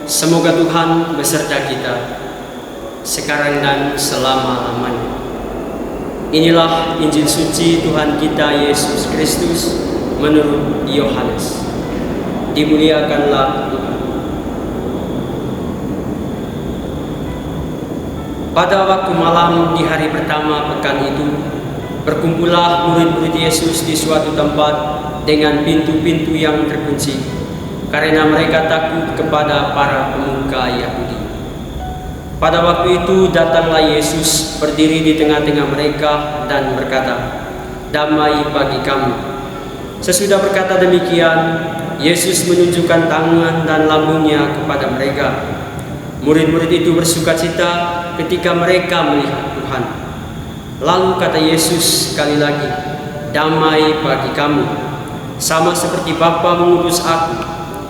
Semoga Tuhan beserta kita sekarang dan selama-lamanya. Inilah Injil suci Tuhan kita Yesus Kristus menurut Yohanes. Dimuliakanlah Tuhan. Pada waktu malam di hari pertama pekan itu, berkumpullah murid-murid Yesus di suatu tempat dengan pintu-pintu yang terkunci, karena mereka takut kepada para pemuka Yahudi. Pada waktu itu datanglah Yesus berdiri di tengah-tengah mereka dan berkata, "Damai bagi kamu." Sesudah berkata demikian, Yesus menunjukkan tangan dan lambungnya kepada mereka. Murid-murid itu bersukacita ketika mereka melihat Tuhan. Lalu kata Yesus sekali lagi, "Damai bagi kamu. Sama seperti Bapa mengutus aku,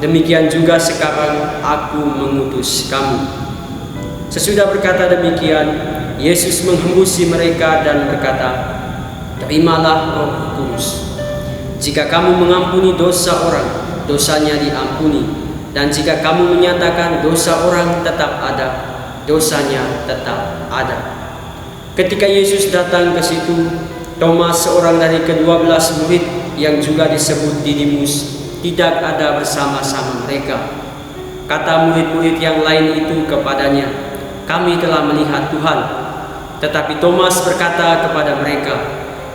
demikian juga sekarang aku mengutus kamu." Sesudah berkata demikian, Yesus menghembusi mereka dan berkata, "Terimalah Roh Kudus. Jika kamu mengampuni dosa orang, dosanya diampuni. Dan jika kamu menyatakan dosa orang tetap ada, dosanya tetap ada." Ketika Yesus datang ke situ, Thomas, seorang dari ke-12 murid yang juga disebut Didimus, tidak ada bersama-sama mereka. Kata murid-murid yang lain itu kepadanya, "Kami telah melihat Tuhan." Tetapi Thomas berkata kepada mereka,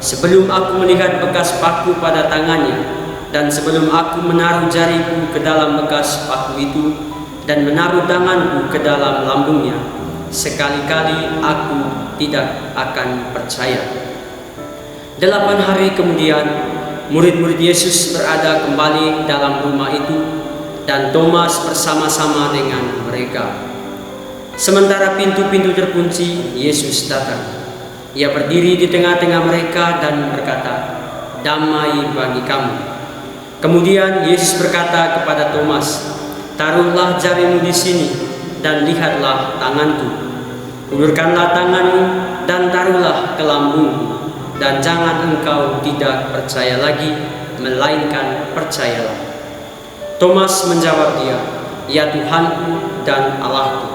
"Sebelum aku melihat bekas paku pada tangannya, dan sebelum aku menaruh jariku ke dalam bekas paku itu, dan menaruh tanganku ke dalam lambungnya, sekali-kali aku tidak akan percaya." 8 hari kemudian, murid-murid Yesus berada kembali dalam rumah itu, dan Thomas bersama-sama dengan mereka. Sementara pintu-pintu terkunci, Yesus datang. Ia berdiri di tengah-tengah mereka dan berkata, "Damai bagi kamu." Kemudian Yesus berkata kepada Thomas, "Taruhlah jarimu di sini dan lihatlah tanganku. Ulurkanlah tanganmu dan taruhlah ke lambungku, dan jangan engkau tidak percaya lagi, melainkan percayalah." Thomas menjawab dia, "Ya Tuhanku dan Allahku."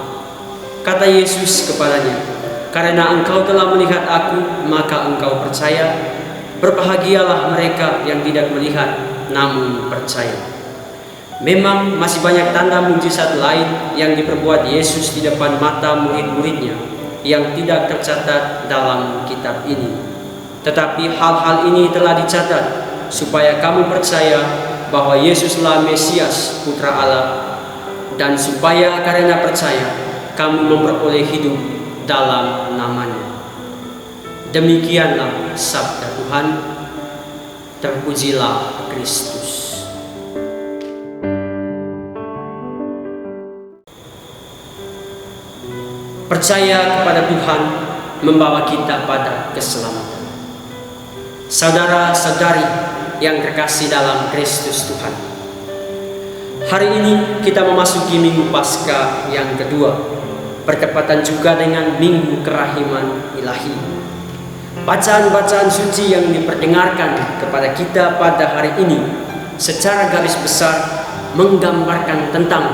Kata Yesus kepadanya, "Karena engkau telah melihat aku, maka engkau percaya. Berbahagialah mereka yang tidak melihat, namun percaya." Memang masih banyak tanda mujizat lain yang diperbuat Yesus di depan mata murid-muridnya yang tidak tercatat dalam kitab ini. Tetapi hal-hal ini telah dicatat supaya kamu percaya bahwa Yesuslah Mesias, Putra Allah, dan supaya karena percaya kamu memperoleh hidup dalam namanya. Demikianlah sabda Tuhan. Terpujilah Kristus. Percaya kepada Tuhan membawa kita pada keselamatan. Saudara-saudari yang terkasih dalam Kristus Tuhan, hari ini kita memasuki Minggu Paskah yang kedua, bertepatan juga dengan Minggu Kerahiman Ilahi. Bacaan-bacaan suci yang diperdengarkan kepada kita pada hari ini secara garis besar menggambarkan tentang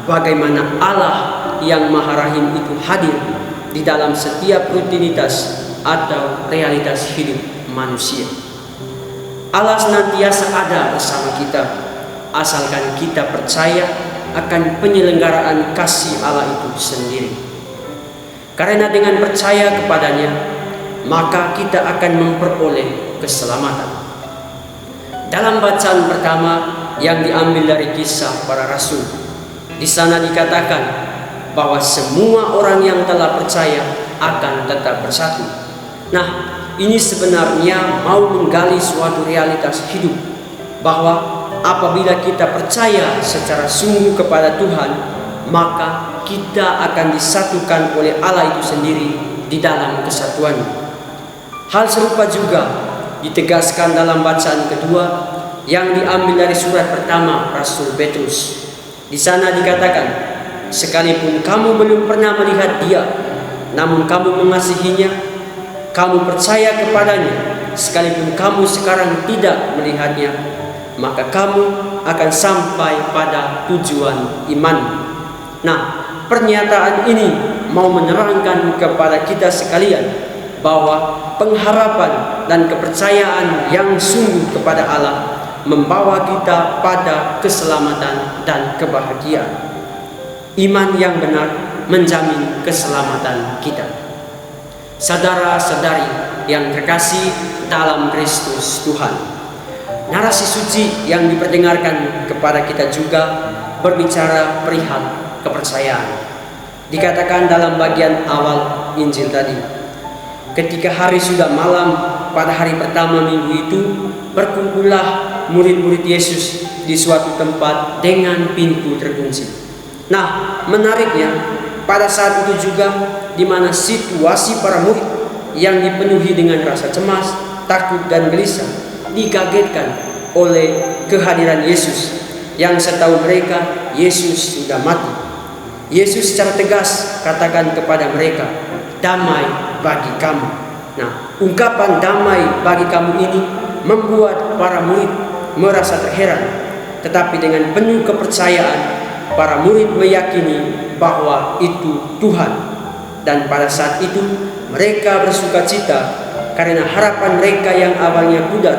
bagaimana Allah yang Maha Rahim itu hadir di dalam setiap rutinitas atau realitas hidup manusia. Allah senantiasa ada bersama kita, asalkan kita percaya akan penyelenggaraan kasih Allah itu sendiri. Karena dengan percaya kepadanya, maka kita akan memperoleh keselamatan. Dalam bacaan pertama yang diambil dari Kisah Para Rasul, di sana dikatakan bahwa semua orang yang telah percaya akan tetap bersatu. Nah, ini sebenarnya mau menggali suatu realitas hidup, bahwa apabila kita percaya secara sungguh kepada Tuhan, maka kita akan disatukan oleh Allah itu sendiri di dalam kesatuan. Hal serupa juga ditegaskan dalam bacaan kedua yang diambil dari surat pertama Rasul Petrus. Di sana dikatakan, "Sekalipun kamu belum pernah melihat Dia, namun kamu mengasihinya, kamu percaya kepadanya, sekalipun kamu sekarang tidak melihatnya, maka kamu akan sampai pada tujuan iman." Nah, pernyataan ini mau menerangkan kepada kita sekalian bahwa pengharapan dan kepercayaan yang sungguh kepada Allah membawa kita pada keselamatan dan kebahagiaan. Iman yang benar menjamin keselamatan kita. Saudara-saudari yang terkasih dalam Kristus Tuhan, narasi suci yang diperdengarkan kepada kita juga berbicara perihal kepercayaan. Dikatakan dalam bagian awal Injil tadi, ketika hari sudah malam pada hari pertama minggu itu, berkumpullah murid-murid Yesus di suatu tempat dengan pintu terkunci. Nah, menariknya, pada saat itu juga di mana situasi para murid yang dipenuhi dengan rasa cemas, takut dan gelisah dikagetkan oleh kehadiran Yesus yang setahu mereka Yesus sudah mati. Yesus secara tegas katakan kepada mereka, "Damai bagi kamu." Nah, ungkapan damai bagi kamu ini membuat para murid merasa terheran, tetapi dengan penuh kepercayaan para murid meyakini bahwa itu Tuhan, dan pada saat itu mereka bersuka cita karena harapan mereka yang awalnya pudar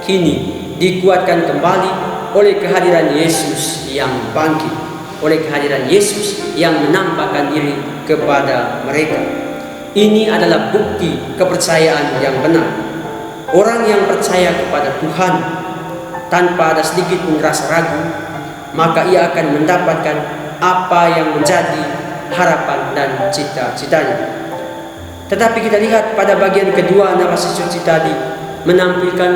kini dikuatkan kembali oleh kehadiran Yesus yang bangkit, oleh kehadiran Yesus yang menampakkan diri kepada mereka. Ini adalah bukti kepercayaan yang benar. Orang yang percaya kepada Tuhan tanpa ada sedikit pun rasa ragu, maka ia akan mendapatkan apa yang menjadi harapan dan cita-citanya. Tetapi kita lihat pada bagian kedua narasi suci tadi menampilkan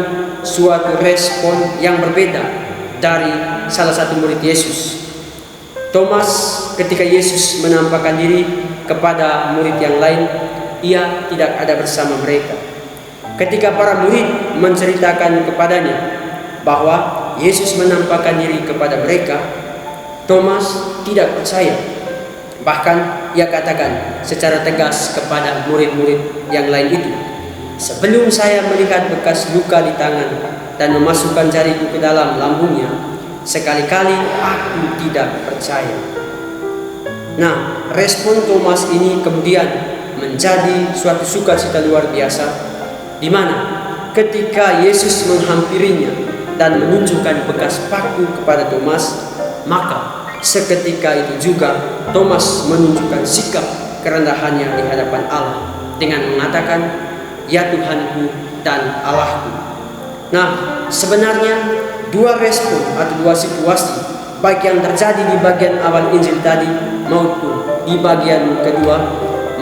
suatu respon yang berbeda dari salah satu murid Yesus. Thomas, ketika Yesus menampakkan diri kepada murid yang lain, ia tidak ada bersama mereka. Ketika para murid menceritakan kepadanya bahwa Yesus menampakkan diri kepada mereka, Thomas tidak percaya. Bahkan ia katakan secara tegas kepada murid-murid yang lain itu, "Sebelum saya melihat bekas luka di tangan dan memasukkan jariku ke dalam lambungnya, sekali-kali aku tidak percaya." Nah, respon Thomas ini kemudian menjadi suatu sukacita luar biasa, di mana ketika Yesus menghampirinya dan menunjukkan bekas paku kepada Thomas, maka seketika itu juga Thomas menunjukkan sikap kerendahannya di hadapan Allah dengan mengatakan, "Ya Tuhanku dan Allahku." Nah, sebenarnya dua respon atau dua situasi, baik yang terjadi di bagian awal Injil tadi maupun di bagian kedua,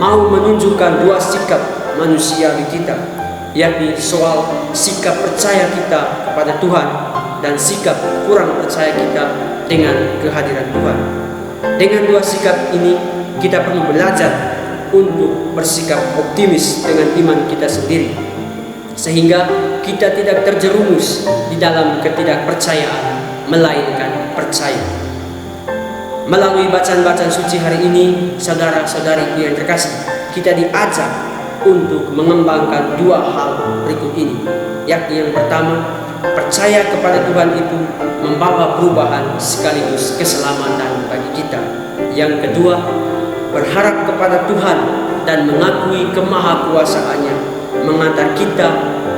mau menunjukkan dua sikap manusiawi kita, yakni soal sikap percaya kita kepada Tuhan dan sikap kurang percaya kita dengan kehadiran Tuhan. Dengan dua sikap ini kita perlu belajar untuk bersikap optimis dengan iman kita sendiri, sehingga kita tidak terjerumus di dalam ketidakpercayaan, melainkan percaya. Melalui bacaan-bacaan suci hari ini, saudara-saudari yang terkasih, kita diajak untuk mengembangkan dua hal berikut ini, yakni yang pertama, percaya kepada Tuhan itu membawa perubahan sekaligus keselamatan bagi kita. Yang kedua, berharap kepada Tuhan dan mengakui kemahakuasaannya mengantar kita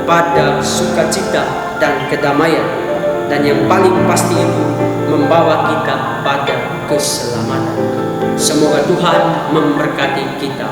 pada sukacita dan kedamaian. Dan yang paling pasti itu membawa kita pada keselamatan. Semoga Tuhan memberkati kita.